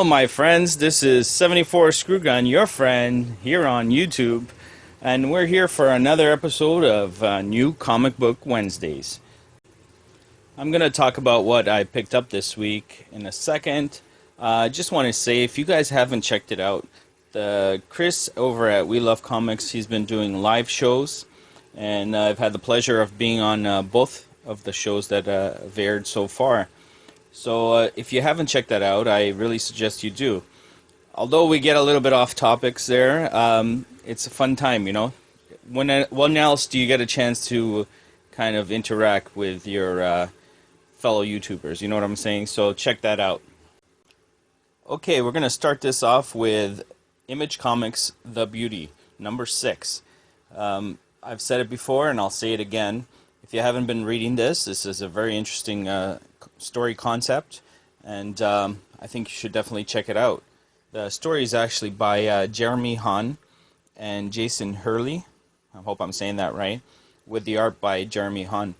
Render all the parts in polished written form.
Hello, my friends. This is 74 Screwgun, your friend, here on YouTube. And we're here for another episode of New Comic Book Wednesdays. I'm going to talk about what I picked up this week in a second. I just want to say, if you guys haven't checked it out, Chris over at We Love Comics, he's been doing live shows. And I've had the pleasure of being on both of the shows that have aired so far. So if you haven't checked that out, I really suggest you do. Although we get a little bit off topics there, it's a fun time, you know. When else do you get a chance to kind of interact with your fellow YouTubers? You know what I'm saying? So check that out. Okay, we're going to start this off with Image Comics The Beauty, number 6. I've said it before and I'll say it again. If you haven't been reading this is a very interesting story concept, and I think you should definitely check it out. The story is actually by Jeremy Han and Jason Hurley. I hope I'm saying that right. With the art by Jeremy Han.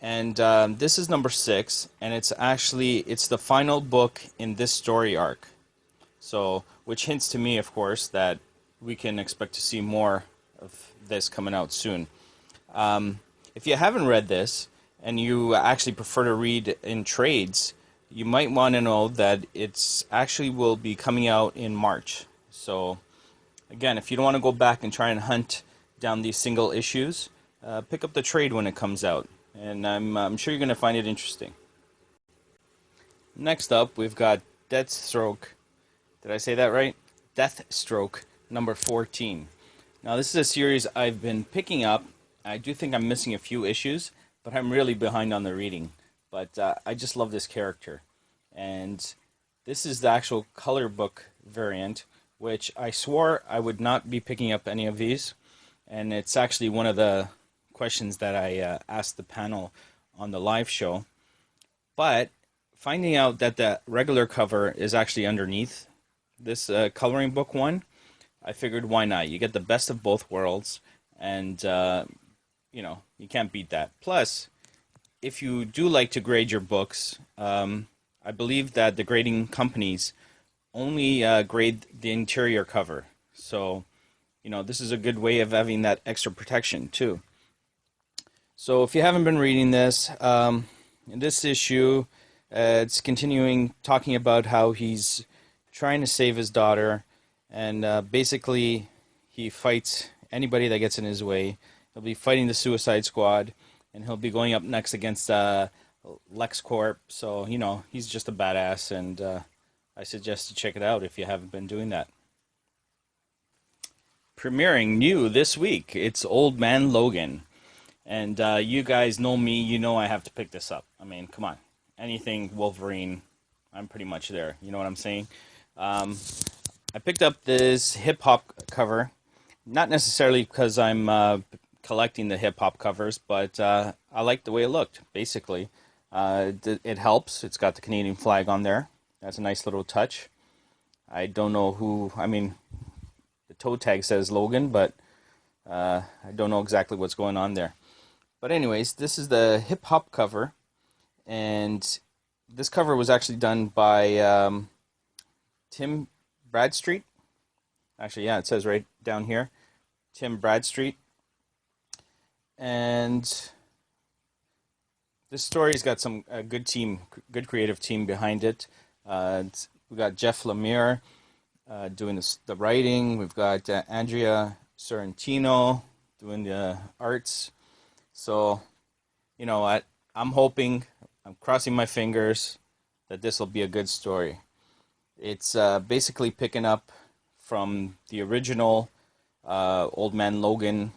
And this is number 6, and it's the final book in this story arc. So, which hints to me, of course, that we can expect to see more of this coming out soon. If you haven't read this, and you actually prefer to read in trades, you might want to know that it's actually will be coming out in March. So, again, if you don't want to go back and try and hunt down these single issues, pick up the trade when it comes out, and I'm sure you're going to find it interesting. Next up, we've got Deathstroke. Did I say that right? Deathstroke, number 14. Now, this is a series I've been picking up. I do think I'm missing a few issues, but I'm really behind on the reading. But I just love this character. And this is the actual color book variant, which I swore I would not be picking up any of these. And it's actually one of the questions that I asked the panel on the live show. But finding out that the regular cover is actually underneath this coloring book one, I figured why not? You get the best of both worlds, and you know, you can't beat that. Plus, if you do like to grade your books, I believe that the grading companies only grade the interior cover. So, you know, this is a good way of having that extra protection too. So if you haven't been reading this, in this issue, it's continuing talking about how he's trying to save his daughter, and basically he fights anybody that gets in his way. He'll be fighting the Suicide Squad, and he'll be going up next against LexCorp. So, you know, he's just a badass, and I suggest you check it out if you haven't been doing that. Premiering new this week, it's Old Man Logan. And you guys know me, you know I have to pick this up. I mean, come on. Anything Wolverine, I'm pretty much there. You know what I'm saying? I picked up this hip-hop cover, not necessarily because I'm collecting the hip-hop covers, but I like the way it looked, basically. It helps. It's got the Canadian flag on there. That's a nice little touch. I don't know who, I mean, the toe tag says Logan, but I don't know exactly what's going on there. But anyways, this is the hip-hop cover, and this cover was actually done by Tim Bradstreet. Actually, yeah, it says right down here, Tim Bradstreet. And this story's got some good creative team behind it. We've got Jeff Lemire doing the writing. We've got Andrea Sorrentino doing the arts. So, you know what? I'm crossing my fingers that this will be a good story. It's basically picking up from the original Old Man Logan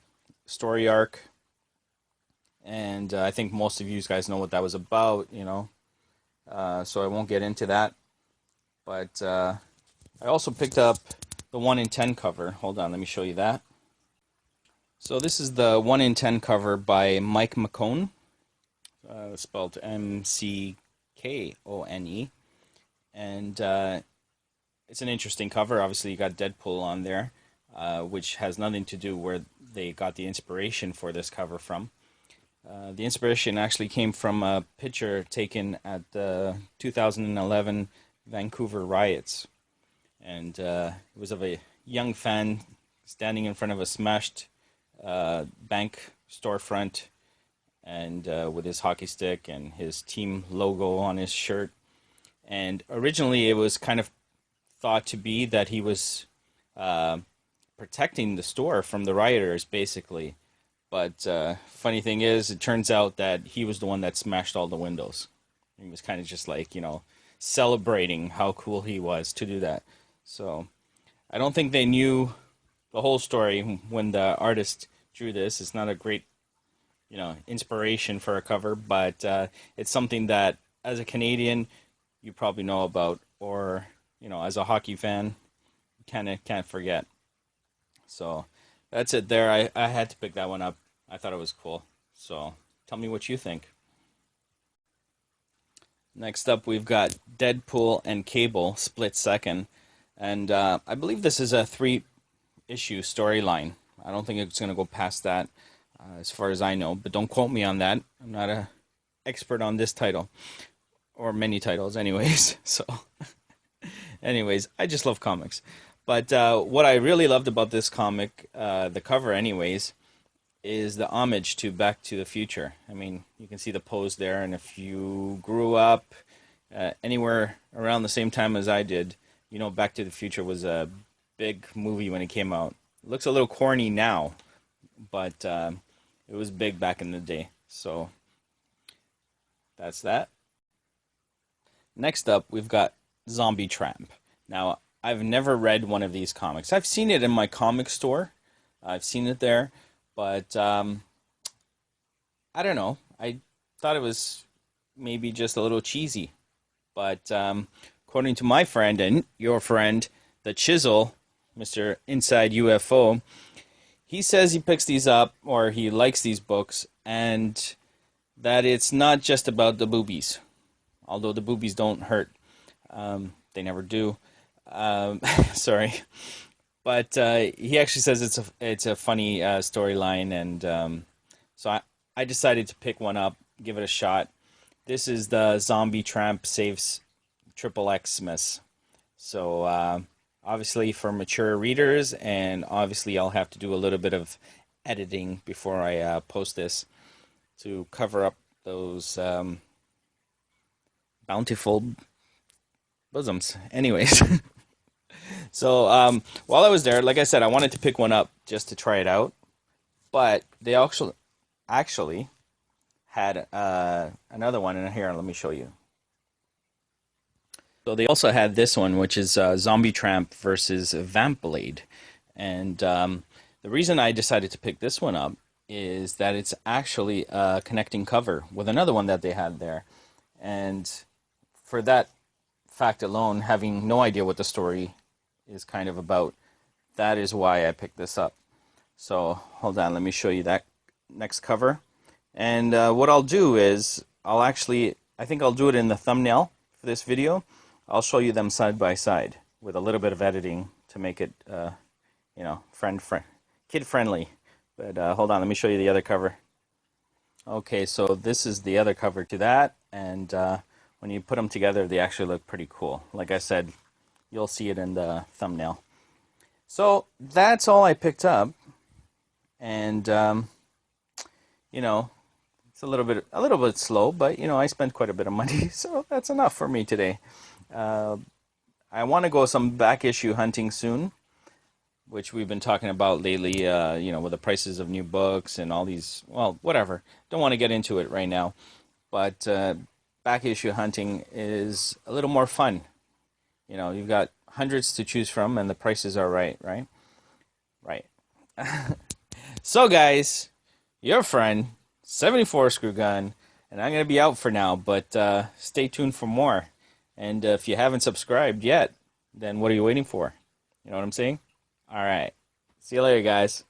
story arc. And I think most of you guys know what that was about, you know. So I won't get into that. But I also picked up the 1 in 10 cover. Hold on, let me show you that. So this is the 1 in 10 cover by Mike McKone, spelled M-C-K-O-N-E. And it's an interesting cover. Obviously, you got Deadpool on there, which has nothing to do where they got the inspiration for this cover from. The inspiration actually came from a picture taken at the 2011 Vancouver riots. And it was of a young fan standing in front of a smashed bank storefront and with his hockey stick and his team logo on his shirt. And originally it was kind of thought to be that he was protecting the store from the rioters, basically. But funny thing is, it turns out that he was the one that smashed all the windows. He was kind of just like, celebrating how cool he was to do that. So I don't think they knew the whole story when the artist drew this. It's not a great, inspiration for a cover, but it's something that as a Canadian, you probably know about, or, as a hockey fan, you kind of can't forget. So that's it there. I had to pick that one up. I thought it was cool. So tell me what you think. Next up, we've got Deadpool and Cable split second. And I believe this is a 3-issue storyline. I don't think it's going to go past that as far as I know. But don't quote me on that. I'm not an expert on this title. Or many titles anyways. So anyways, I just love comics. But what I really loved about this comic, the cover anyways, is the homage to Back to the Future. I mean, you can see the pose there, and if you grew up anywhere around the same time as I did, Back to the Future was a big movie when it came out. It looks a little corny now, but it was big back in the day. So that's that. Next up, we've got Zombie Tramp. Now, I've never read one of these comics. I've seen it in my comic store. I've seen it there. But I don't know. I thought it was maybe just a little cheesy. But according to my friend and your friend, the Chisel, Mr. Inside UFO, he says he picks these up, or he likes these books, and that it's not just about the boobies. Although the boobies don't hurt. They never do. Sorry. But he actually says it's a funny storyline, and so I decided to pick one up, give it a shot. This is the Zombie Tramp Saves Triple Xmas. So obviously for mature readers, and obviously I'll have to do a little bit of editing before I post this to cover up those bountiful bosoms. Anyways. So while I was there, like I said, I wanted to pick one up just to try it out. But they actually had another one in here. Let me show you. So they also had this one, which is Zombie Tramp versus Vamp Blade. And the reason I decided to pick this one up is that it's actually a connecting cover with another one that they had there. And for that fact alone, having no idea what the story is kind of about, that is why I picked this up. So hold on, let me show you that next cover. And what I'll do is I think I'll do it in the thumbnail for this video. I'll show you them side by side with a little bit of editing to make it kid friendly. But hold on, let me show you the other cover. Okay, so this is the other cover to that, and when you put them together, they actually look pretty cool. Like I said, you'll see it in the thumbnail. So that's all I picked up, and it's a little bit slow, but I spent quite a bit of money, so that's enough for me today. I want to go some back issue hunting soon, which we've been talking about lately. With the prices of new books and all these. Well, whatever. Don't want to get into it right now, but back issue hunting is a little more fun. You've got hundreds to choose from, and the prices are right? Right. So, guys, your friend, 74 Screw Gun, and I'm going to be out for now, but stay tuned for more. And if you haven't subscribed yet, then what are you waiting for? You know what I'm saying? All right. See you later, guys.